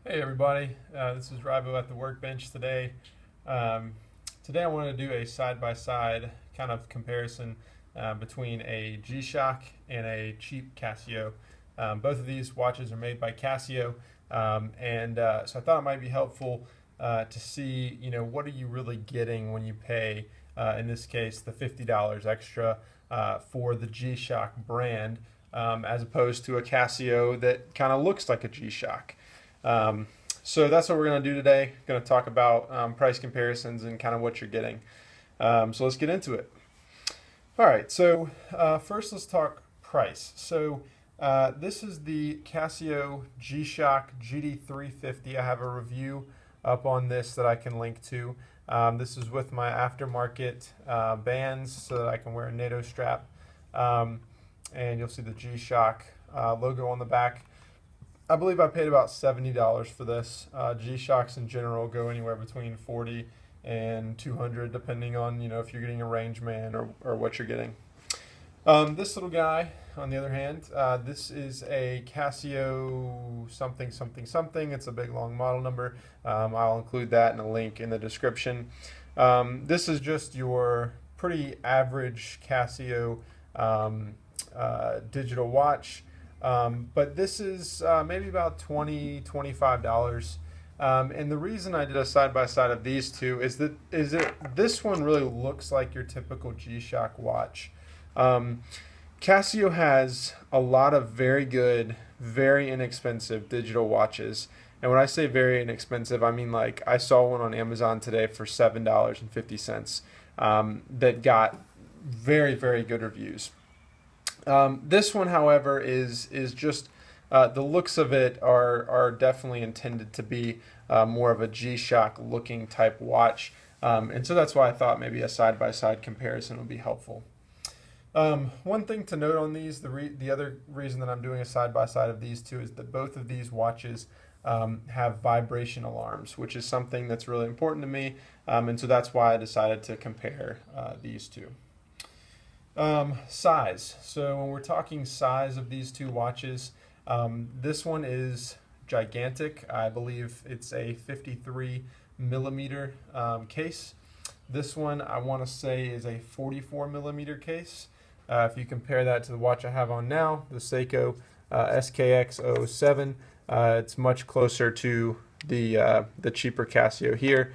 Hey everybody, this is Ribo at the workbench today. Today I wanted to do a side-by-side kind of comparison between a G-Shock and a cheap Casio. Both of these watches are made by Casio, so I thought it might be helpful to see, what are you really getting when you pay, in this case, the $50 extra for the G-Shock brand, as opposed to a Casio that kind of looks like a G-Shock. So that's what we're going to do today. Going to talk about price comparisons and kind of what you're getting. So let's get into it. All right, so first let's talk price. So this is the Casio G-Shock GD350. I have a review up on this that I can link to. This is with my aftermarket bands so that I can wear a NATO strap. And you'll see the G-Shock logo on the back. I believe I paid about $70 for this. G-Shocks in general go anywhere between $40 and $200 depending on, if you're getting a range man or what you're getting. This little guy, on the other hand, this is a Casio something something something. It's a big long model number. I'll include that in a link in the description. This is just your pretty average Casio digital watch. But this is maybe about $20, $25. And the reason I did a side-by-side of these two is that this one really looks like your typical G-Shock watch. Casio has a lot of very good, very inexpensive digital watches. And when I say very inexpensive, I mean like I saw one on Amazon today for $7.50 that got very, very good reviews. This one, however, is just the looks of it are definitely intended to be more of a G-Shock looking type watch, and so that's why I thought maybe a side-by-side comparison would be helpful. One thing to note on these, the other reason that I'm doing a side-by-side of these two is that both of these watches have vibration alarms, which is something that's really important to me, and so that's why I decided to compare these two. Size. So when we're talking size of these two watches, this one is gigantic. I believe it's a 53 millimeter case. This one I want to say is a 44 millimeter case. If you compare that to the watch I have on now, the Seiko SKX007, it's much closer to the cheaper Casio here.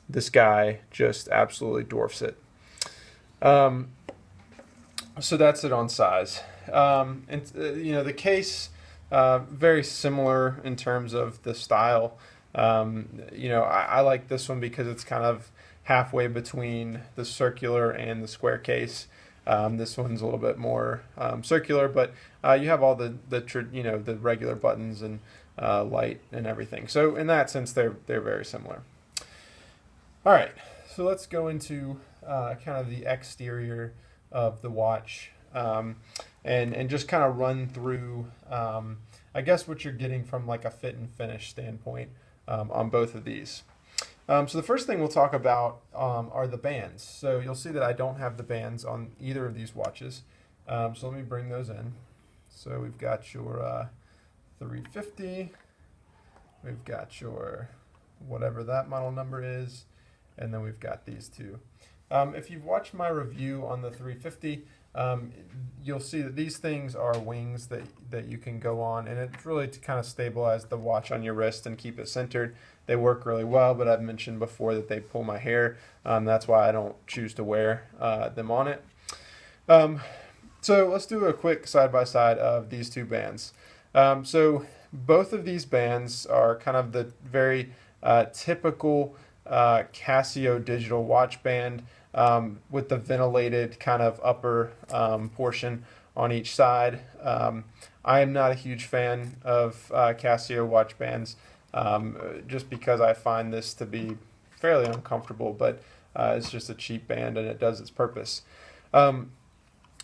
This guy just absolutely dwarfs it. So that's it on size. The case, very similar in terms of the style. I like this one because it's kind of halfway between the circular and the square case. This one's a little bit more circular, but you have all the regular buttons and light and everything. So in that sense, they're very similar. All right, so let's go into kind of the exterior of the watch, and just kind of run through I guess what you're getting from like a fit and finish standpoint on both of these. So the first thing we'll talk about are the bands. So you'll see that I don't have the bands on either of these watches. So let me bring those in. So we've got your 350, we've got your whatever that model number is, and then we've got these two. If you've watched my review on the 350, you'll see that these things are wings that you can go on, and it's really to kind of stabilize the watch on your wrist and keep it centered. They work really well, but I've mentioned before that they pull my hair. That's why I don't choose to wear them on it. So let's do a quick side-by-side of these two bands. So both of these bands are kind of the very typical Casio digital watch band, with the ventilated kind of upper portion on each side. I am not a huge fan of Casio watch bands, just because I find this to be fairly uncomfortable, but it's just a cheap band and it does its purpose.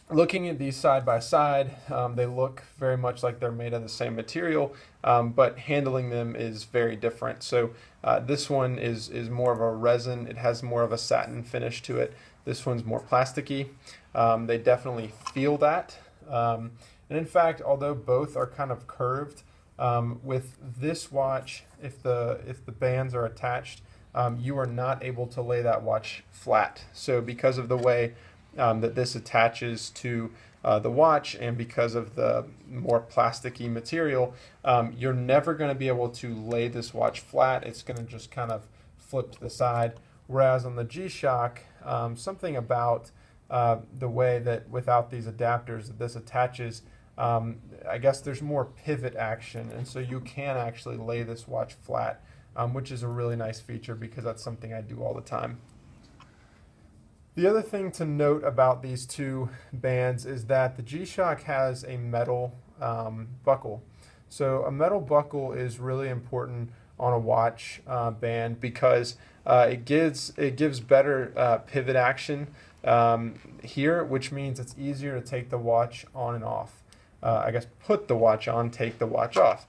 Looking at these side by side, they look very much like they're made of the same material, but handling them is very different. So this one is more of a resin. It has more of a satin finish to it. This one's more plasticky. They definitely feel that. And in fact, although both are kind of curved, With this watch, if the bands are attached, you are not able to lay that watch flat. So because of the way that this attaches to the watch, and because of the more plasticky material, you're never going to be able to lay this watch flat. It's going to just kind of flip to the side. Whereas on the G-Shock, something about the way that without these adapters that this attaches, I guess there's more pivot action, and so you can actually lay this watch flat, which is a really nice feature because that's something I do all the time. The other thing to note about these two bands is that the G-Shock has a metal buckle. So a metal buckle is really important on a watch band because it gives better pivot action here, which means it's easier to take the watch on and off. I guess put the watch on, take the watch off.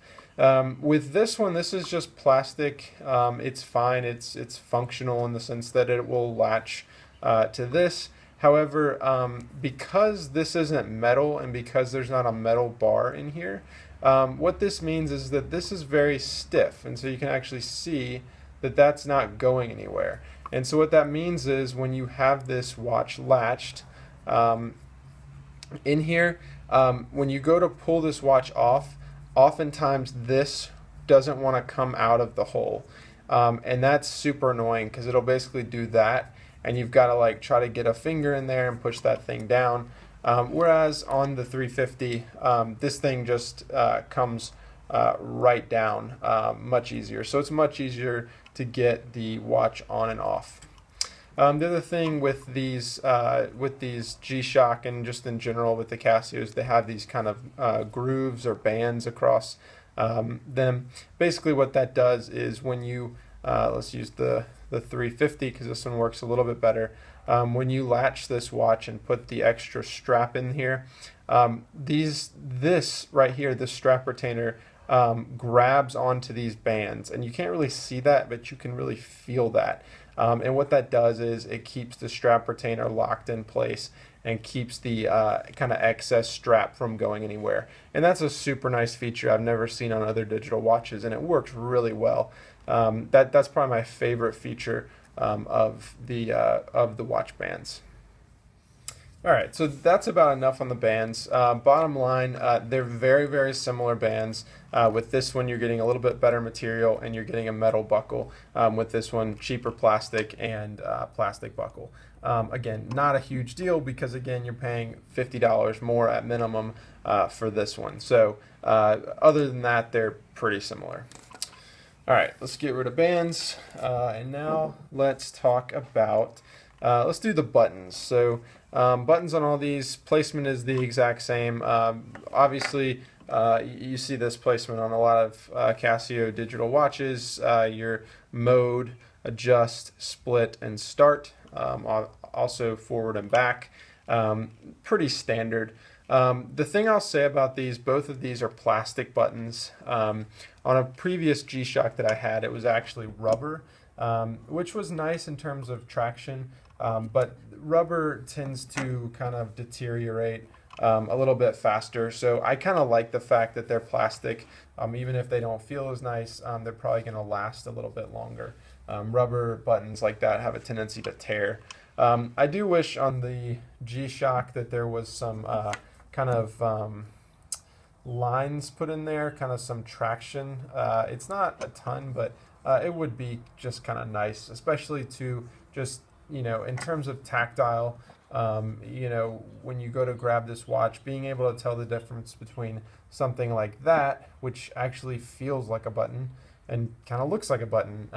With this one, this is just plastic. It's fine. It's functional in the sense that it will latch to this. However, because this isn't metal and because there's not a metal bar in here, what this means is that this is very stiff, and so you can actually see that that's not going anywhere. And so what that means is when you have this watch latched in here, when you go to pull this watch off, oftentimes this doesn't want to come out of the hole, and that's super annoying because it'll basically do that, and you've got to like try to get a finger in there and push that thing down. Whereas on the 350, this thing just comes right down, much easier. So it's much easier to get the watch on and off. The other thing with these G-Shock and just in general with the Casios, they have these kind of grooves or bands across them. Basically what that does is when you, let's use the 350 because this one works a little bit better. When you latch this watch and put the extra strap in here, this right here, this strap retainer, grabs onto these bands, and you can't really see that, but you can really feel that. And what that does is it keeps the strap retainer locked in place and keeps the kind of excess strap from going anywhere. And that's a super nice feature I've never seen on other digital watches, and it works really well. That's probably my favorite feature of the watch bands. All right, so that's about enough on the bands. Bottom line, they're very, very similar bands. With this one, you're getting a little bit better material and you're getting a metal buckle. With this one, cheaper plastic and plastic buckle. Again, not a huge deal because, again, you're paying $50 more at minimum for this one. So other than that, they're pretty similar. All right, let's get rid of bands. And now let's talk about, let's do the buttons. So buttons on all these, placement is the exact same. Obviously, you see this placement on a lot of Casio digital watches. Your mode, adjust, split, and start. Also forward and back. Pretty standard. The thing I'll say about these, both of these are plastic buttons. On a previous G-Shock that I had, it was actually rubber, which was nice in terms of traction, but rubber tends to kind of deteriorate a little bit faster. So I kind of like the fact that they're plastic. Even if they don't feel as nice, they're probably going to last a little bit longer. Rubber buttons like that have a tendency to tear. I do wish on the G-Shock that there was some kind of lines put in there, kind of some traction. It's not a ton, but it would be just kind of nice, especially to just, you know, in terms of tactile, you know, when you go to grab this watch, being able to tell the difference between something like that, which actually feels like a button and kind of looks like a button,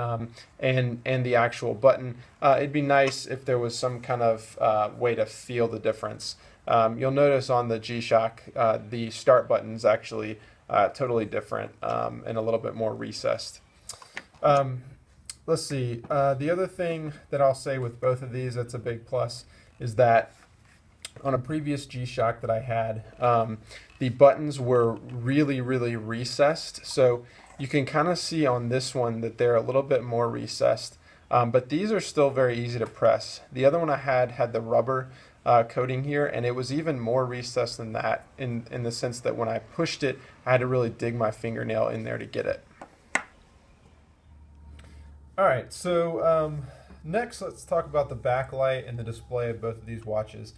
and the actual button. It'd be nice if there was some kind of way to feel the difference. You'll notice on the G-Shock, the start button's actually totally different and a little bit more recessed. Let's see. The other thing that I'll say with both of these that's a big plus is that on a previous G-Shock that I had, the buttons were really, really recessed. So you can kind of see on this one that they're a little bit more recessed, but these are still very easy to press. The other one I had the rubber, coating here, and it was even more recessed than that in the sense that when I pushed it, I had to really dig my fingernail in there to get it. All right, so next let's talk about the backlight and the display of both of these watches,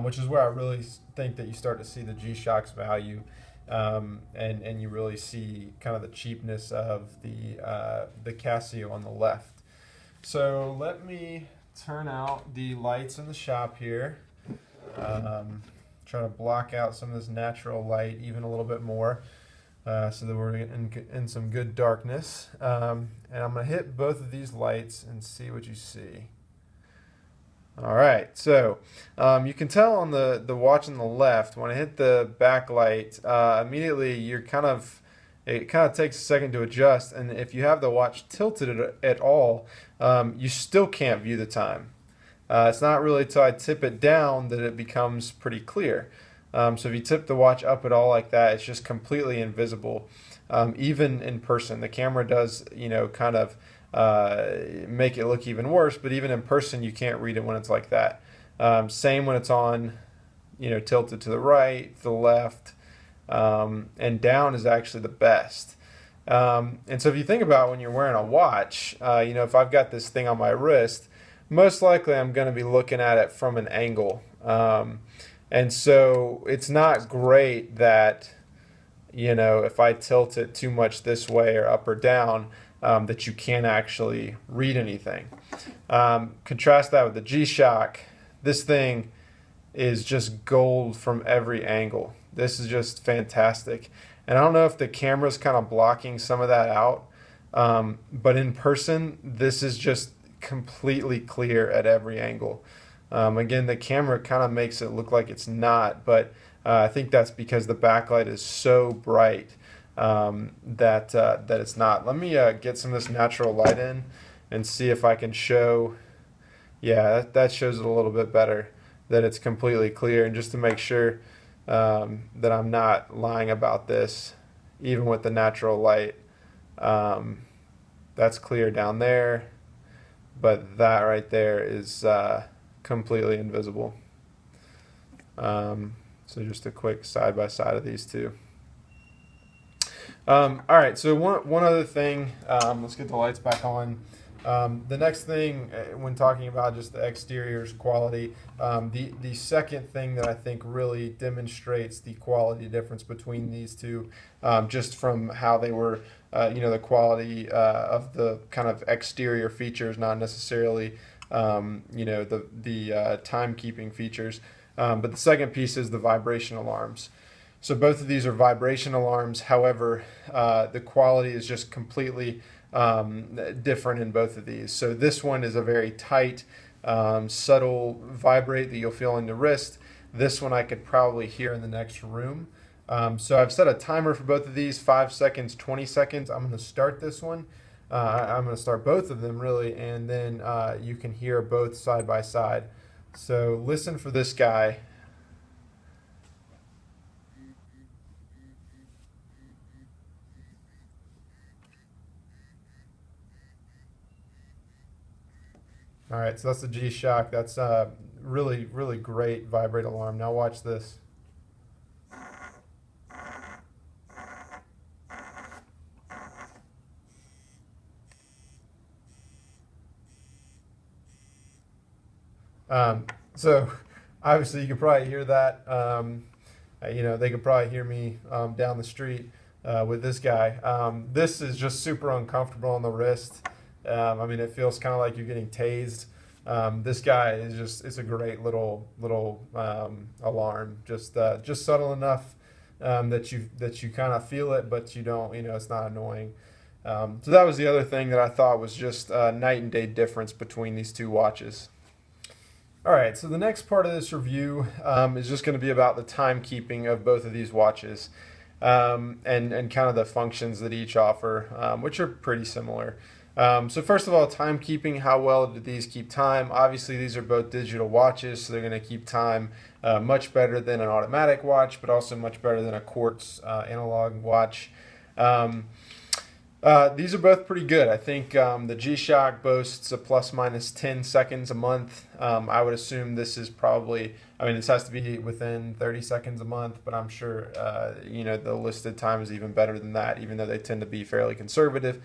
which is where I really think that you start to see the G-Shock's value, and you really see kind of the cheapness of the Casio on the left. So let me turn out the lights in the shop here. Try to block out some of this natural light even a little bit more, so that we're in some good darkness. And I'm going to hit both of these lights and see what you see. All right, so you can tell on the watch on the left, when I hit the backlight, immediately it kind of takes a second to adjust, and if you have the watch tilted at all, you still can't view the time. It's not really till I tip it down that it becomes pretty clear. So if you tip the watch up at all like that, it's just completely invisible. Even in person, the camera does, kind of make it look even worse, but even in person, you can't read it when it's like that. Same when it's on, tilted to the right, to the left, and down is actually the best. And so if you think about when you're wearing a watch, if I've got this thing on my wrist, most likely I'm going to be looking at it from an angle. And so it's not great that, if I tilt it too much this way or up or down, that you can't actually read anything. Contrast that with the G-Shock. This thing is just gold from every angle. This is just fantastic. And I don't know if the camera's kind of blocking some of that out, but in person, this is just completely clear at every angle. Again, the camera kind of makes it look like it's not, but I think that's because the backlight is so bright that it's not. Let me get some of this natural light in and see if I can show. Yeah, that shows it a little bit better, that it's completely clear. And just to make sure that I'm not lying about this, even with the natural light, that's clear down there, but that right there is completely invisible. So just a quick side by side of these two. All right, so one other thing, let's get the lights back on. The next thing, when talking about just the exterior's quality, the second thing that I think really demonstrates the quality difference between these two, just from how they were, the quality of the kind of exterior features, not necessarily, the timekeeping features. But the second piece is the vibration alarms. So both of these are vibration alarms. However, the quality is just completely different in both of these. So this one is a very tight, subtle vibrate that you'll feel in the wrist. This one I could probably hear in the next room. So I've set a timer for both of these, 5 seconds, 20 seconds. I'm going to start this one. I'm going to start both of them really, and then you can hear both side by side. So listen for this guy. All right, so that's the G-Shock. That's really, really great vibrate alarm. Now watch this. So obviously you can probably hear that. They could probably hear me down the street with this guy. This is just super uncomfortable on the wrist. It feels kind of like you're getting tased. This guy is it's a great little alarm. Just subtle enough that you kind of feel it, but you don't. It's not annoying. So that was the other thing that I thought was just a night and day difference between these two watches. All right, so the next part of this review is just going to be about the timekeeping of both of these watches, and kind of the functions that each offer, which are pretty similar. So first of all, timekeeping, how well do these keep time? Obviously, these are both digital watches, so they're going to keep time much better than an automatic watch, but also much better than a quartz analog watch. These are both pretty good. I think the G-Shock boasts a plus minus 10 seconds a month. I would assume this is probably, I mean, this has to be within 30 seconds a month, but I'm sure, the listed time is even better than that, even though they tend to be fairly conservative.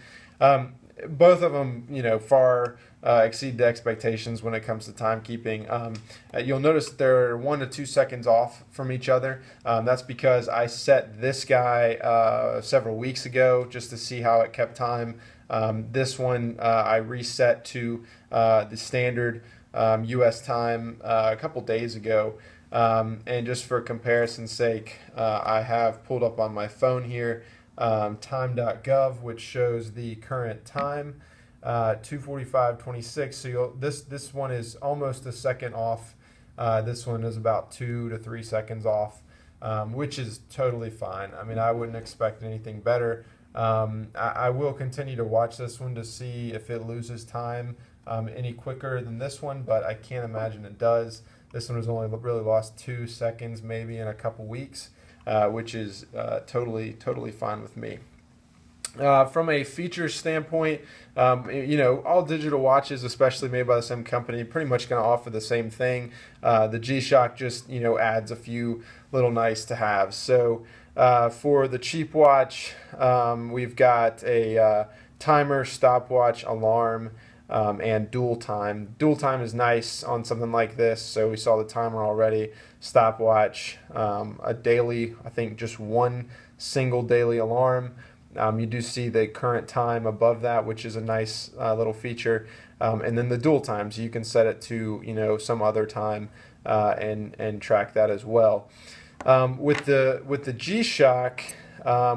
Both of them, far exceed the expectations when it comes to timekeeping. You'll notice that they're 1 to 2 seconds off from each other. That's because I set this guy several weeks ago just to see how it kept time. This one I reset to the standard U.S. time a couple days ago. And just for comparison's sake, I have pulled up on my phone here time.gov, which shows the current time, 2:45:26. So this one is almost a second off. This one is about 2 to 3 seconds off, which is totally fine. I mean, I wouldn't expect anything better. I will continue to watch this one to see if it loses time any quicker than this one, but I can't imagine it does. This one has only really lost 2 seconds maybe in a couple weeks. Which is totally fine with me. From a feature standpoint, all digital watches, especially made by the same company, pretty much going to offer the same thing. The G-Shock just, adds a few little nice to have. So for the cheap watch, we've got a timer, stopwatch, alarm, and dual time. Dual time is nice on something like this. So we saw the timer already, stopwatch, a daily, I think just one single daily alarm. You do see the current time above that, which is a nice little feature. And then the dual time, so you can set it to some other time and track that as well. With the G-Shock,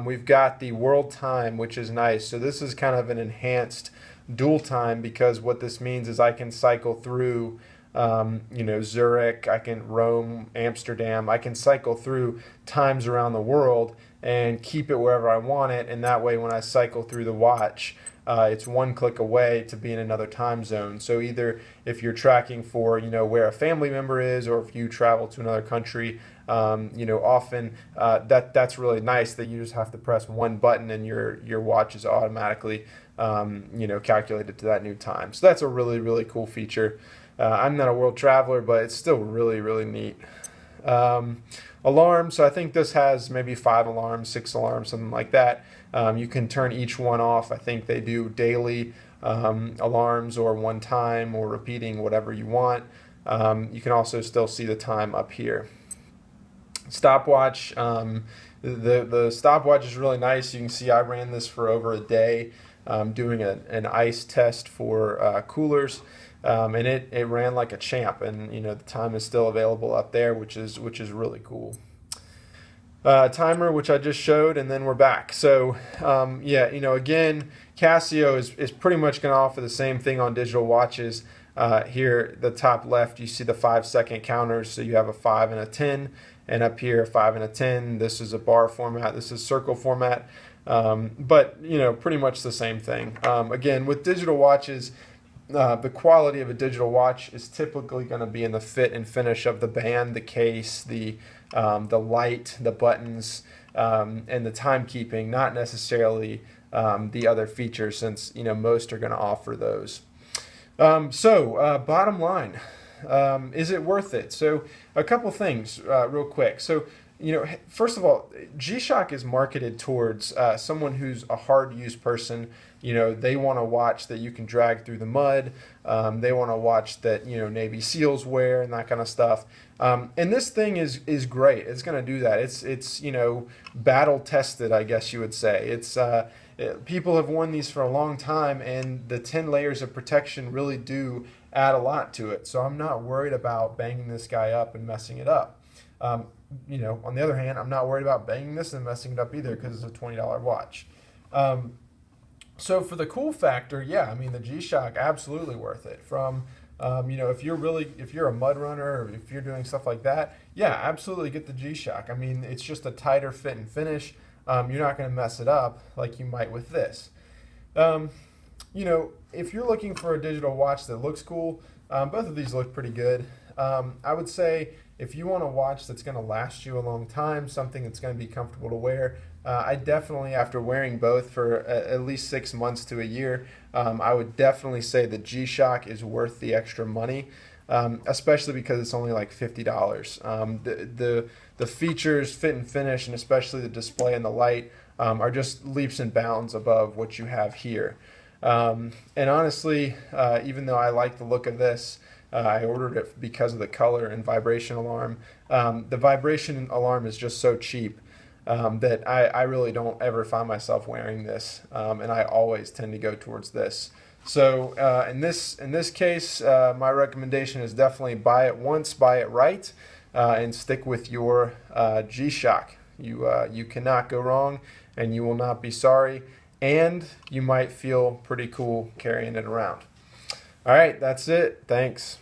we've got the world time, which is nice. So this is kind of an enhanced dual time, because what this means is I can cycle through Zurich, I can Rome, Amsterdam, I can cycle through times around the world and keep it wherever I want it, and that way when I cycle through the watch, it's one click away to be in another time zone. So either if you're tracking for where a family member is, or if you travel to another country, often that's really nice that you just have to press one button and your watch is automatically calculated to that new time. So that's a really cool feature. I'm not a world traveler, but it's still really neat. Alarms, so I think this has maybe 5 alarms, 6 alarms, something like that. You can turn each one off. I think they do daily alarms, or one time, or repeating, whatever you want. You can also still see the time up here. Stopwatch, the stopwatch is really nice. You can see I ran this for over a day, doing an ice test for coolers. And it ran like a champ, and the time is still available up there, which is really cool. Timer, which I just showed, and then we're back. So again, Casio is pretty much going to offer the same thing on digital watches. Here, the top left, you see the 5-second counters, so you have a 5 and a 10, and up here, a 5 and a 10. This is a bar format. This is circle format, but pretty much the same thing. Again, with digital watches, the quality of a digital watch is typically going to be in the fit and finish of the band, the case, the light, the buttons, and the timekeeping, not necessarily the other features, since most are going to offer those. Bottom line, is it worth it? So a couple things real quick. So first of all, G-Shock is marketed towards someone who's a hard-use person. They want a watch that you can drag through the mud. They want a watch that Navy SEALs wear and that kind of stuff. And this thing is great. It's going to do that. It's battle tested, I guess you would say. People have worn these for a long time, and the 10 layers of protection really do add a lot to it. So I'm not worried about banging this guy up and messing it up. On the other hand, I'm not worried about banging this and messing it up either, because it's a $20 watch. So for the cool factor, yeah, I mean, the G-Shock, absolutely worth it. From, if you're a mud runner, or if you're doing stuff like that, yeah, absolutely get the G-Shock. I mean, it's just a tighter fit and finish. You're not going to mess it up like you might with this. If you're looking for a digital watch that looks cool, both of these look pretty good. I would say if you want a watch that's going to last you a long time, something that's going to be comfortable to wear, I definitely, after wearing both for at least 6 months to a year, I would definitely say the G-Shock is worth the extra money, especially because it's only like $50. The features, fit and finish, and especially the display and the light are just leaps and bounds above what you have here. And honestly, even though I like the look of this, I ordered it because of the color and vibration alarm. The vibration alarm is just so cheap that I really don't ever find myself wearing this, and I always tend to go towards this. So in this case, my recommendation is definitely buy it once, buy it right, and stick with your G-Shock. You cannot go wrong, and you will not be sorry, and you might feel pretty cool carrying it around. All right, that's it. Thanks.